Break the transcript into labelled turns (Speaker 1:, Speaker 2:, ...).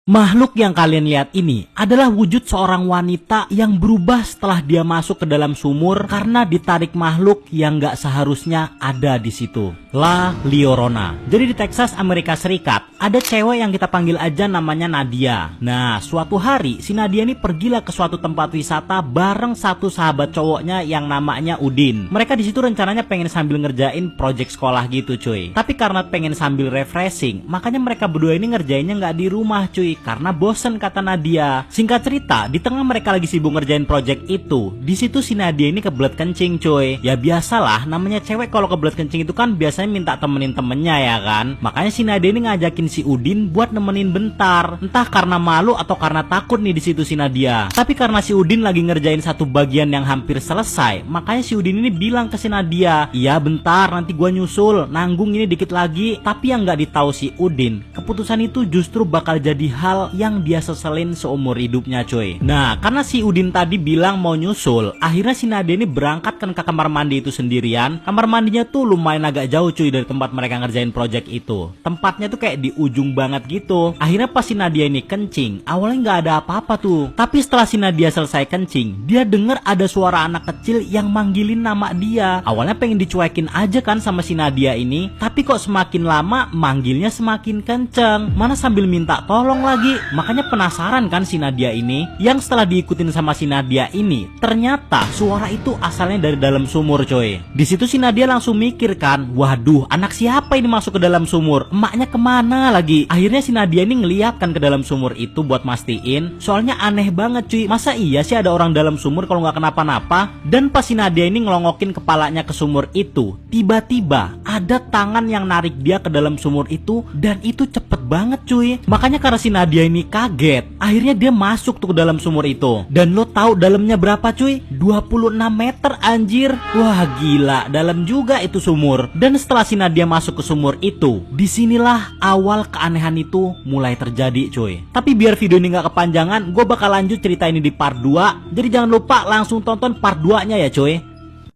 Speaker 1: Makhluk yang kalian lihat ini adalah wujud seorang wanita yang berubah setelah dia masuk ke dalam sumur karena ditarik makhluk yang gak seharusnya ada di situ. La Llorona. Jadi di Texas, Amerika Serikat, ada cewek yang kita panggil aja namanya Nadia. Nah, suatu hari si Nadia ini pergilah ke suatu tempat wisata bareng satu sahabat cowoknya yang namanya Udin. Mereka di situ rencananya pengen sambil ngerjain project sekolah gitu, cuy. Tapi karena pengen sambil refreshing, makanya mereka berdua ini ngerjainnya nggak di rumah, cuy. Karena bosen, kata Nadia. Singkat cerita, di tengah mereka lagi sibuk ngerjain project itu, di situ si Nadia ini kebelet kencing, cuy. Ya biasalah, namanya cewek kalau kebelet kencing itu kan biasanya minta temenin temennya, ya kan. Makanya si Nadia ini ngajakin si Udin buat nemenin bentar. Entah karena malu atau karena takut nih di situ si Nadia. Tapi karena si Udin lagi ngerjain satu bagian yang hampir selesai, makanya si Udin ini bilang ke si Nadia, "Iya bentar, nanti gua nyusul, nanggung ini dikit lagi." Tapi yang nggak ditahu si Udin, keputusan itu justru bakal jadi hal yang dia seselin seumur hidupnya, coy. Nah, karena si Udin tadi bilang mau nyusul, akhirnya si Nadia ini berangkat kan ke kamar mandi itu sendirian. Kamar mandinya tuh lumayan agak jauh, cuy, dari tempat mereka ngerjain project itu. Tempatnya tuh kayak di ujung banget gitu. Akhirnya pas si Nadia ini kencing, awalnya nggak ada apa-apa tuh. Tapi setelah si Nadia selesai kencing, dia denger ada suara anak kecil yang manggilin nama dia. Awalnya pengen dicuekin aja kan sama si Nadia ini, tapi kok semakin lama manggilnya semakin kenceng. Mana sambil minta tolong lagi. Makanya penasaran kan si Nadia ini. Yang setelah diikutin sama si Nadia ini, ternyata suara itu asalnya dari dalam sumur, coy. Di situ si Nadia langsung mikir kan, waduh, anak siapa ini masuk ke dalam sumur? Emaknya kemana lagi? Akhirnya si Nadia ini ngeliat kan ke dalam sumur itu buat mastiin. Soalnya aneh banget, cuy. Masa iya sih ada orang dalam sumur kalau nggak kenapa-napa? Dan pas si Nadia ini ngelongokin kepalanya ke sumur itu, tiba-tiba ada tangan yang narik dia ke dalam sumur itu, dan itu cepet banget, cuy. Makanya karena si Nadia ini kaget, akhirnya dia masuk tuh ke dalam sumur itu. Dan lo tahu dalamnya berapa, cuy? 26 meter, anjir. Wah gila, dalam juga itu sumur. Dan setelah si Nadia masuk ke sumur itu, disinilah awal keanehan itu mulai terjadi, cuy. Tapi biar video ini gak kepanjangan, gue bakal lanjut cerita ini di part 2. Jadi jangan lupa langsung tonton part 2 nya ya, cuy.